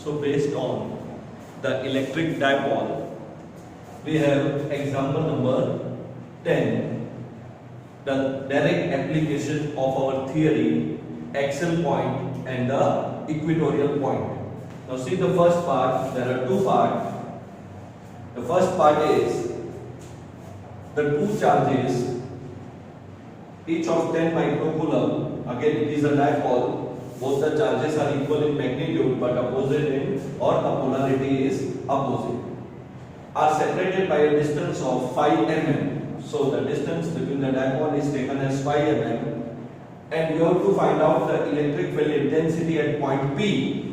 So based on the electric dipole, we have example number 10, the direct application of our theory, axial point and the equatorial point. Now see the first part, there are two parts. The first part is the two charges, each of 10 microcoulomb. Again it is a dipole. Both the charges are equal in magnitude but opposite in, or the polarity is opposite. Are separated by a distance of 5 mm. So the distance between the dipole is taken as 5 mm, and you have to find out the electric field intensity at point P,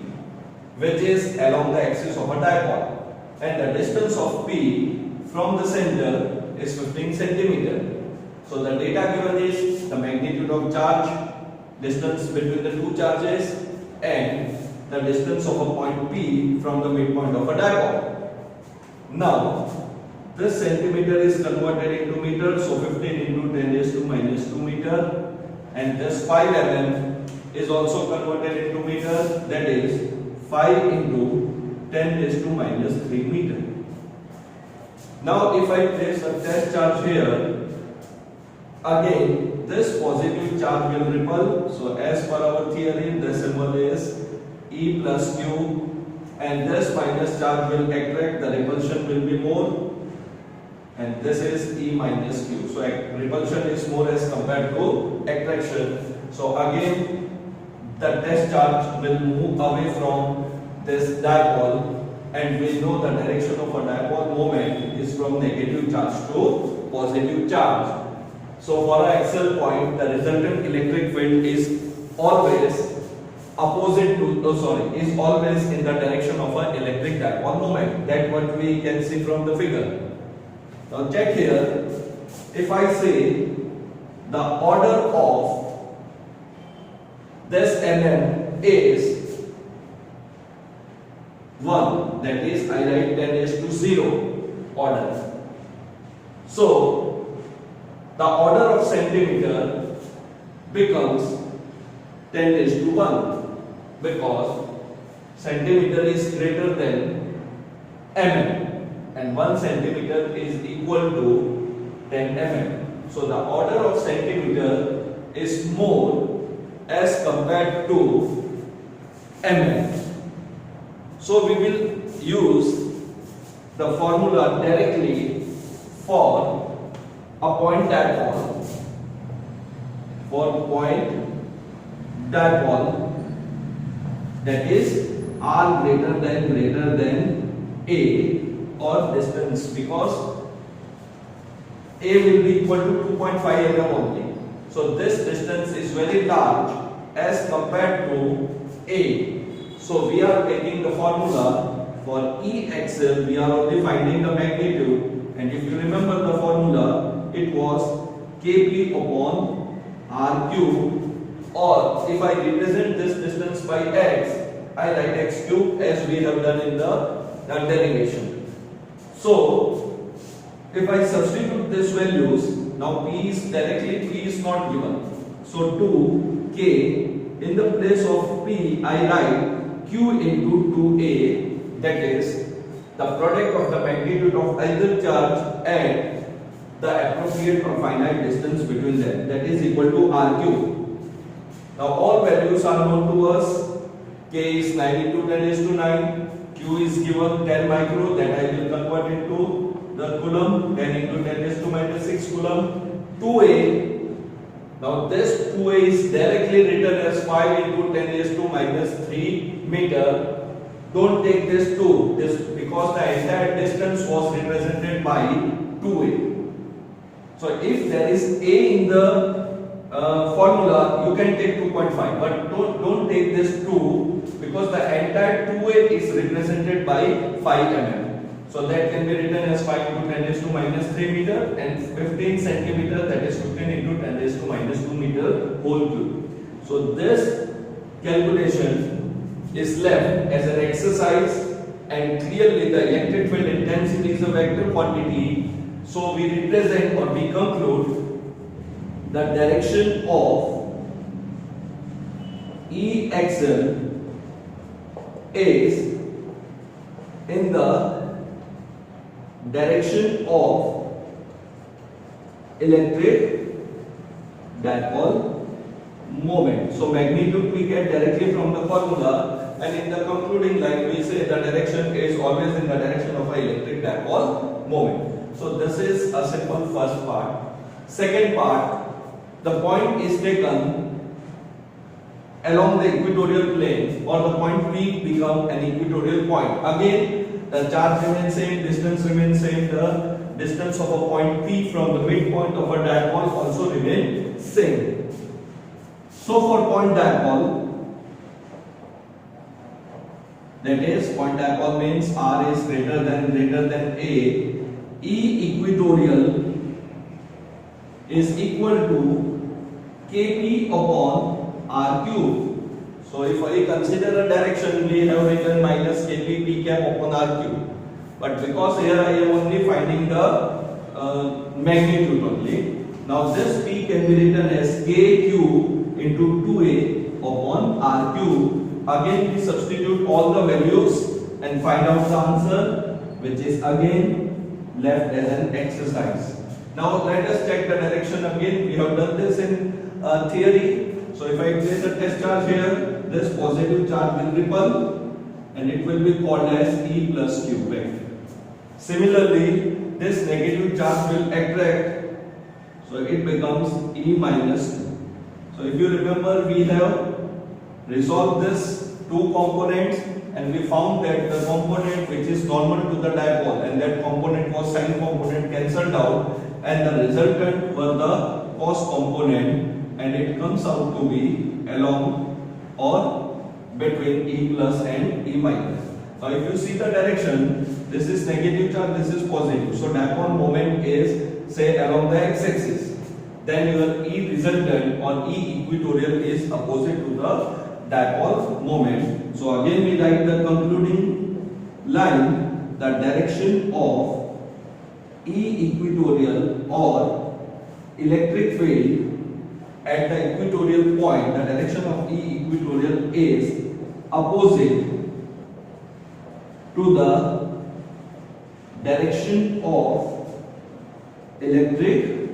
which is along the axis of a dipole, and the distance of P from the center is 15 cm. So the data given is the magnitude of charge, distance between the two charges, and the distance of a point P from the midpoint of a dipole. Now this centimeter is converted into meter, so 15 into 10 raised to minus 2 meter, and this 5 mm is also converted into meter, that is 5 into 10 raised to minus 3 meter. Now if I place a test charge here, again this positive charge will repel. So as per our theory, the symbol is E plus Q, and this minus charge will attract, the repulsion will be more, and this is E minus Q. So repulsion is more as compared to attraction. So again the test charge will move away from this dipole, and we know the direction of a dipole moment is from negative charge to positive charge. So for an axial point, the resultant electric field is always opposite to, is always in the direction of an electric dipole moment. That's what we can see from the figure. Now check here, if I say the order of this mm is 1, that is I write 10 raised to 0 order. So the order of centimeter becomes 10 raised to 1, because centimeter is greater than mm, and 1 centimeter is equal to 10 mm. So the order of centimeter is more as compared to mm. So we will use the formula directly for a point dipole. For point dipole, that is R greater than A, or distance, because A will be equal to 2.5 mm only. So this distance is very large as compared to A. So we are taking the formula for E axial, we are only finding the magnitude, and if you remember the formula, it was Kp upon Rq, or if I represent this distance by x, I write x cube as we have done in the derivation. So if I substitute these values, now P is not given. So 2K, in the place of P I write Q into 2A, that is the product of the magnitude of either charge and the appropriate or finite distance between them, that is equal to RQ. Now all values are known to us. K is 9 into 10 raised to 9, Q is given 10 micro, that I will convert into the coulomb, 10 into 10 raised to minus 6 coulomb. 2A, now this 2A is directly written as 5 into 10 raised to minus 3 meter. Don't take this 2, because the entire distance was represented by 2A. So if there is A in the formula, you can take 2.5, but don't take this 2, because the entire 2A is represented by 5 mm. So that can be written as 5 into 10 raised to minus 3 meter, and 15 centimeter, that is 15 into 10 raised to minus 2 meter whole cube. So this calculation is left as an exercise, and clearly the electric field intensity is a vector quantity. So we represent, or we conclude, the direction of E axial is in the direction of electric dipole moment. So magnitude we get directly from the formula, and in the concluding line we say the direction is always in the direction of an electric dipole moment. So this is a simple first part. Second part, the point is taken along the equatorial plane, or the point P become an equatorial point. Again, the charge remains same, distance remains same, the distance of a point P from the midpoint of a dipole also remain same. So for point dipole, that is point dipole means R is greater than A, E equatorial is equal to Kp upon R cube. So if I consider a direction, we have written minus Kp P cap upon R cube. But because here I am only finding the magnitude only, now this P can be written as K cube into 2A upon R cube. Again we substitute all the values and find out the answer, which is again left as an exercise. Now let us check the direction again. We have done this in theory. So if I place a test charge here, this positive charge will repel and it will be called as E plus Q vector. Similarly, this negative charge will attract, so it becomes E minus 2. So if you remember, we have resolved this two components and we found that the component which is normal to the dipole and that component was sine component cancelled out, and the resultant were the cos component, and it comes out to be along or between E plus and E minus. Now if you see the direction, this is negative charge, this is positive. So dipole moment is say along the x-axis. Then your E resultant or E equatorial is opposite to the dipole moment. So again we write the concluding line, the direction of E equatorial or electric field at the equatorial point, the direction of E equatorial is opposite to the direction of electric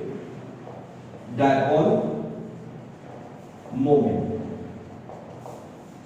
dipole moment.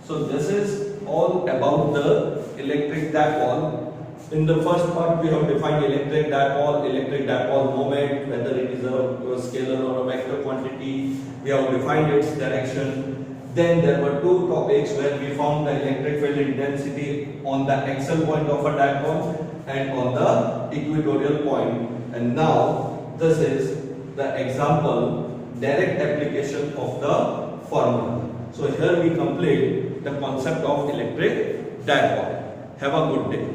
So this is all about the electric dipole. In the first part we have defined electric dipole moment, whether it is a scalar or a vector quantity. We have defined its direction. Then there were two topics where we found the electric field intensity on the axial point of a dipole and on the equatorial point. And now this is the example direct application of the formula. So here we complete the concept of electric dipole. Have a good day.